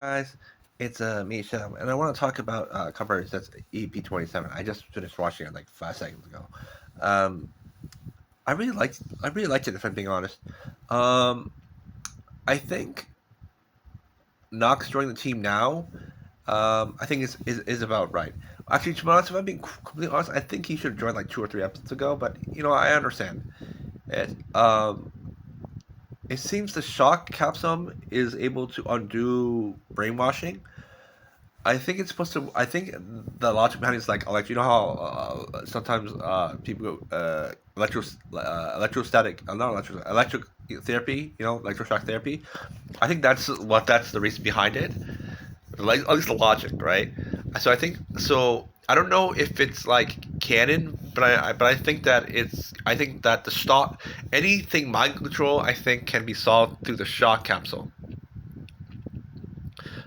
Guys, it's me, Shem, and I want to talk about coverage that's EP 27. I just finished watching it like 5 seconds ago. Um, I really liked it. If I'm being honest, um, I think Knox joining the team now. I think is about right. Actually, to be honest, if I'm being completely honest, I think he should have joined like 2 or 3 episodes ago. But I understand it. It seems the shock capsule is able to undo brainwashing. I think it's supposed to. I think the logic behind it is like you know how sometimes people go electrostatic, not electric therapy. Electroshock therapy. I think that's the reason behind it. Like at least the logic, right? So I think so. I don't know if it's like canon, but I think that the shock anything mind control I think can be solved through the shock capsule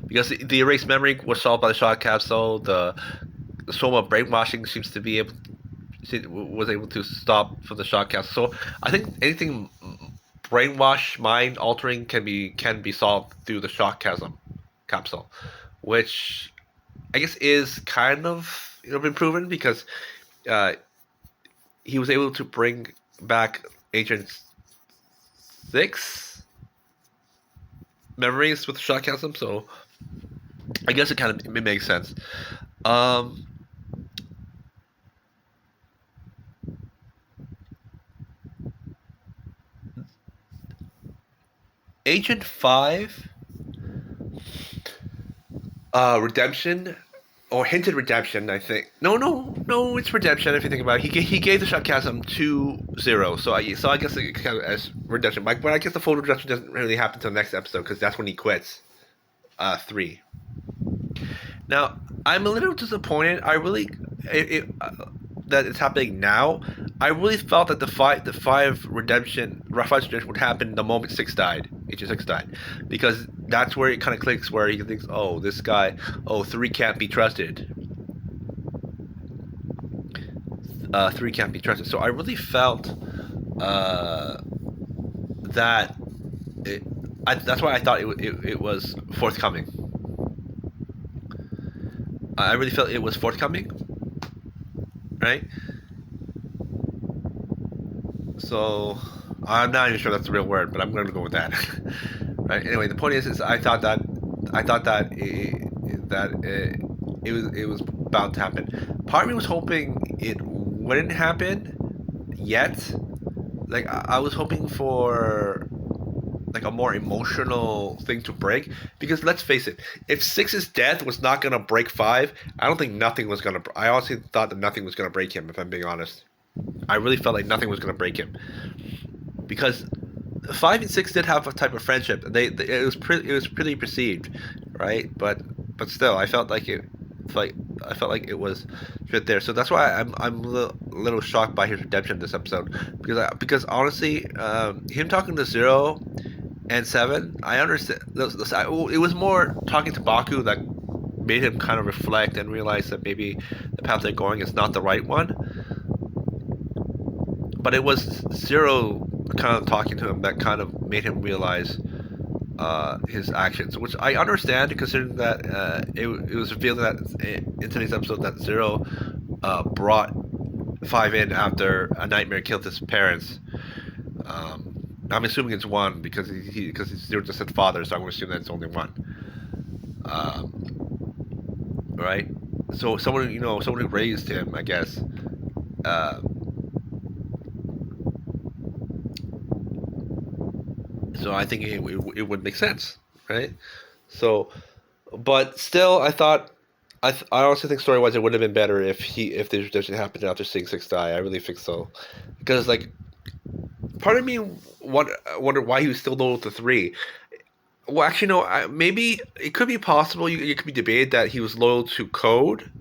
because the erased memory was solved by the shock capsule. The soma brainwashing seems to be able was able to stop from the shock capsule. So I think anything brainwash, mind altering can be solved through the shock capsule, which I guess is kind of been proven because uh, he was able to bring back Agent Six memories with the shock capsule. So I guess it makes sense. Um, Agent Five, redemption or hinted redemption. I think no, it's redemption. If you think about it, he gave the sarcasm to Zero, so I guess it kind of as redemption. But I guess the full redemption doesn't really happen until the next episode because that's when he quits. Three. Now I'm a little disappointed. I really that it's happening now. I really felt that the five redemption would happen the moment Six died. Agent Six died, because that's where it kind of clicks. Where he thinks, oh, this guy, oh, three can't be trusted. Three can't be trusted. So I really felt that that's why I thought it was forthcoming. I really felt it was forthcoming, right? So I'm not even sure that's the real word, but I'm going to go with that. Right. Anyway, the point is I thought that it was bound to happen. Part of me was hoping it wouldn't happen yet. Like I was hoping for like a more emotional thing to break, because let's face it, if Six's death was not gonna break five, I don't think nothing was gonna. I honestly thought that nothing was gonna break him. If I'm being honest, I really felt like nothing was gonna break him because five and six did have a type of friendship. It was pretty perceived, right? But still, like I felt like it was fit there. So that's why I'm a little shocked by his redemption this episode, because honestly, him talking to Zero and Seven, I understand. It was more talking to Baku that made him kind of reflect and realize that maybe the path they're going is not the right one. But it was Zero kind of talking to him that kind of made him realize his actions, which I understand, considering that it was revealed that in today's episode that Zero brought Five in after a nightmare killed his parents. I'm assuming it's one because because Zero just said father, so I'm going to assume that it's only one. Right? So someone who raised him, I guess. Uh, so I think it would make sense, right? So, but still, I thought I honestly think story wise it would have been better if the tradition happened after seeing Six die. I really think so, because like part of me wondered why he was still loyal to three. Well, actually, no. Maybe it could be possible. It could be debated that he was loyal to Code,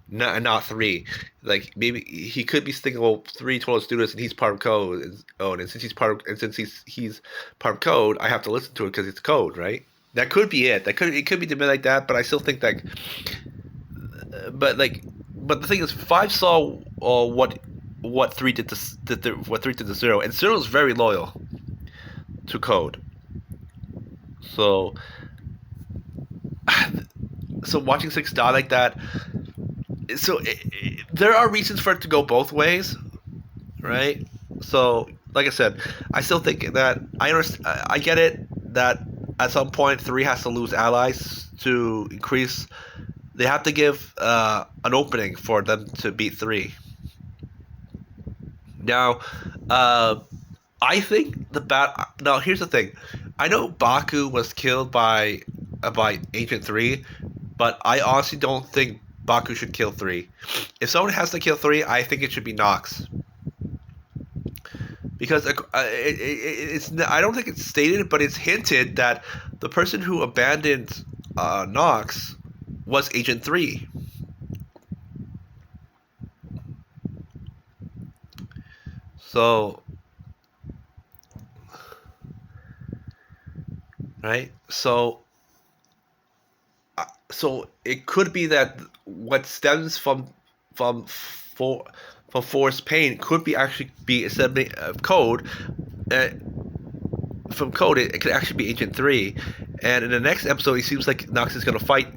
not three. Like maybe he could be thinking, well, three total students, and he's part of Code. And since he's part of Code, I have to listen to it because it's Code, right? That could be it. It could be debated like that, but I still think that. But the thing is, five saw what three what three did to Zero, and Zero is very loyal to Code. So So watching six die like that, so there are reasons for it to go both ways, right? So, like I said, I still think that I understand. I get it that at some point three has to lose allies to increase. They have to give an opening for them to beat three. Now, uh, I think the bat. Now, here's the thing. I know Baku was killed by Agent Three, but I honestly don't think Baku should kill three. If someone has to kill three, I think it should be Nox because it's. I don't think it's stated, but it's hinted that the person who abandoned Nox was Agent Three. So right, so it could be that what stems from for from forced pain could be actually be assembly code. Uh, from code, it could actually be Agent Three, and in the next episode, it seems like Nox is gonna fight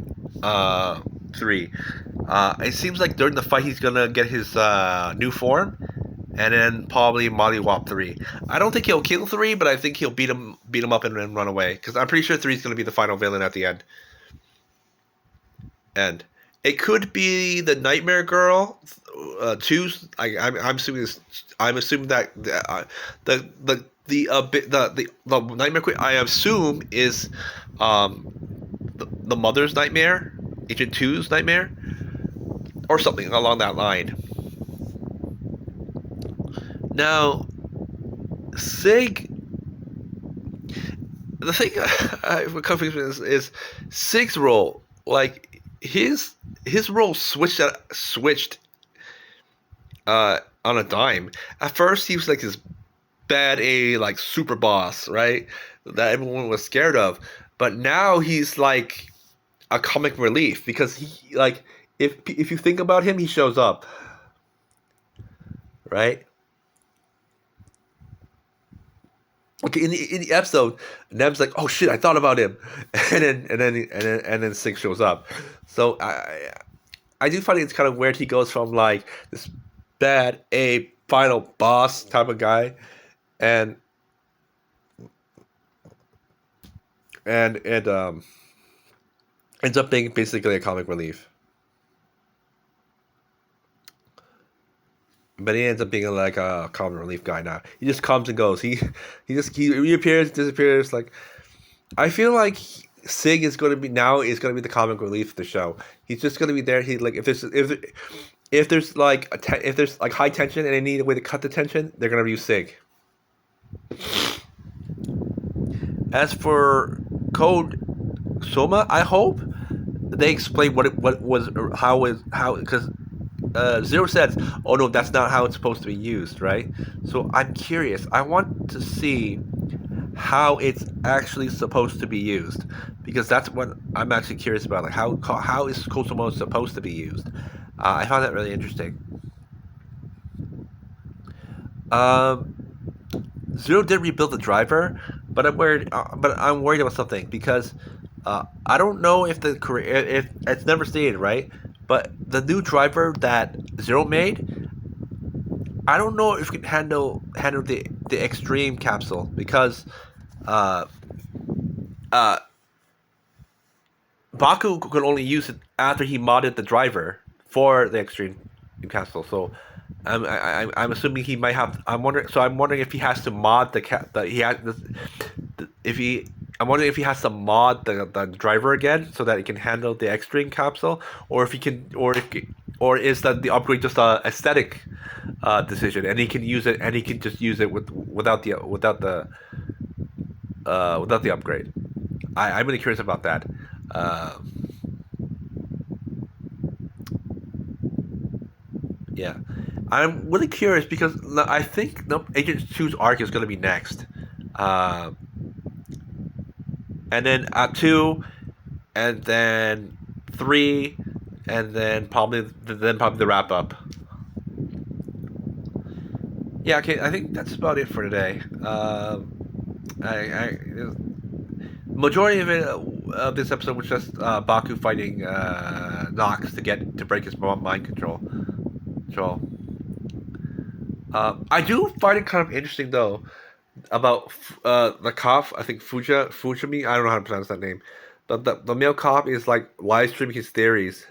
three. It seems like during the fight, he's gonna get his new form, and then probably mollywop three. I don't think he'll kill three, but I think he'll beat him up and run away because I'm pretty sure three is gonna be the final villain at the end. And it could be the Nightmare Girl. Two. I'm assuming this. I'm assuming that the Nightmare Queen. I assume is the mother's nightmare, Agent Two's nightmare, or something along that line. Now, Sig. The thing what confuses me is Sig's role. Like his role switched on a dime. At first, he was like this bad A like super boss, right? That everyone was scared of. But now he's like a comic relief because he like if you think about him, he shows up, right? Okay, in the episode, Neb's like, "Oh shit, I thought about him," and then Sig shows up. So I do find it's kind of weird. He goes from like this bad A final boss type of guy, and and ends up being basically a comic relief. But he ends up being like a comic relief guy now. He just comes and goes. He reappears, disappears. Like I feel like Sig is going to be the comic relief of the show. He's just going to be there. He like if there's like if there's like high tension and they need a way to cut the tension, they're going to use Sig. As for Code Soma, I hope they explain what was how because Zero says, "Oh no, that's not how it's supposed to be used," right? So I'm curious. I want to see how it's actually supposed to be used because that's what I'm actually curious about. Like how is Kosomo supposed to be used? I found that really interesting. Um, Zero did rebuild the driver, but I'm worried about something because I don't know if if it's never stated right, but the new driver that Zero made, I don't know if it can handle the extreme capsule because uh, uh, Baku could only use it after he modded the driver for the extreme capsule. So I'm assuming he might have. I'm wondering if he has to mod he has if he. I'm wondering if he has to mod the driver again so that it can handle the extreme capsule, or if he can, or is that the upgrade just a aesthetic decision, and he can use it, and he can just use it without the upgrade. I'm really curious about that. Uh, yeah, I'm really curious because I think Agent Two's arc is going to be next, uh, and then two, and then three, and then probably the wrap up. Yeah, okay, I think that's about it for today. I majority of it of this episode was just Baku fighting Nox to break his mind control. Control. I do find it kind of interesting though about the cop. I think Fujimi. I don't know how to pronounce that name. But the male cop is like live streaming his theories,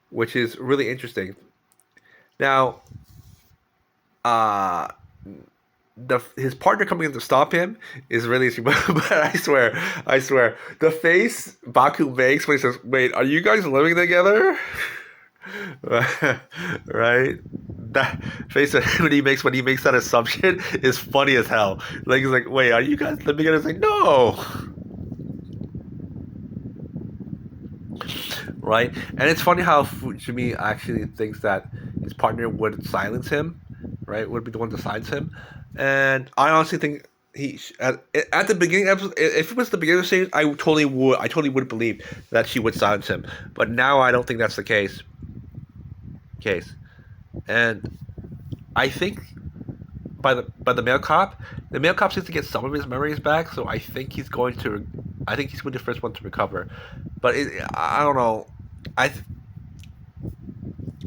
which is really interesting. Now, uh, the his partner coming in to stop him is really interesting. But I swear, the face Baku makes when he says, "Wait, are you guys living together?" Right? That face that when he makes that assumption is funny as hell. Like he's like, "Wait, are you guys living together?" It's like, "No." Right? And it's funny how Fujimi actually thinks that his partner would silence him, right? Would be the one to silence him. And I honestly think at the beginning episode, if it was the beginning of the series, I totally would believe that she would silence him. But now I don't think that's the case. And I think by the male cop seems to get some of his memories back. So I think he's going to be the first one to recover. But I don't know. I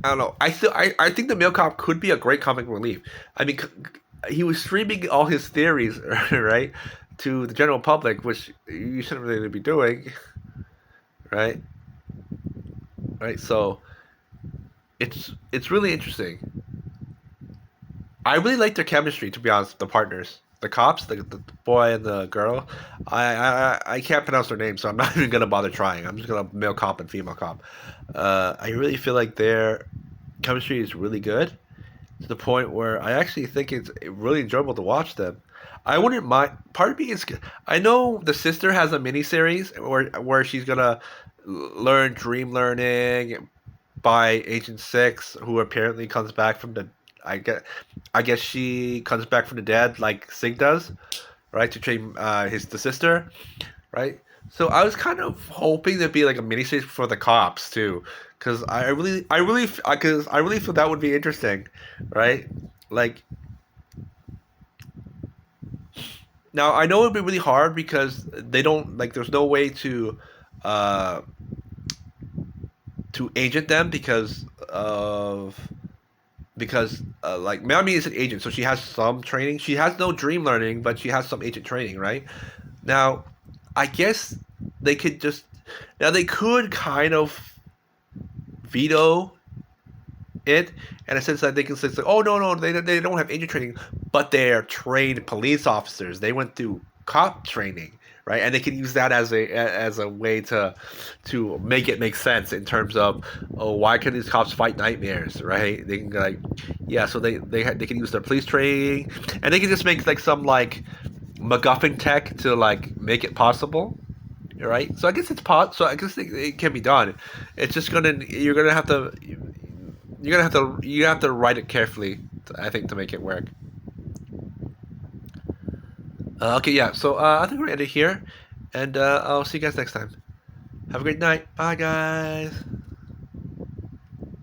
I don't know. I think the male cop could be a great comic relief. I mean, he was streaming all his theories, right, to the general public, which you shouldn't really be doing, right? Right. So it's really interesting. I really like their chemistry, to be honest. The partners, the cops, the boy and the girl. I can't pronounce their names, so I'm not even gonna bother trying. I'm just gonna male cop and female cop. I really feel like their chemistry is really good to the point where I actually think it's really enjoyable to watch them. I wouldn't mind. Part of me is. I know the sister has a mini series where she's gonna learn dream learning by Agent Six, who apparently comes back from the. I guess. I guess she comes back from the dead like Sig does, right? To train the sister, right? So I was kind of hoping there'd be like a miniseries for the cops too, because because I really feel that would be interesting, right? Like now I know it'd be really hard because they don't like. There's no way uh, to agent them because like Miami is an agent, so she has some training. She has no dream learning, but she has some agent training, right? Now, I guess they could just now they could kind of veto it in a sense that they can say, like, oh no, they don't have agent training, but they're trained police officers. They went through cop training, right? And they can use that as a way to make it make sense in terms of, oh, why can these cops fight nightmares, right? They can like, yeah, so they can use their police training, and they can just make like some like MacGuffin tech to like make it possible, right? So I guess so I guess it can be done. It's just you have to write it carefully, I think, to make it work. Okay, yeah. So I think we're gonna end it here, and I'll see you guys next time. Have a great night. Bye, guys.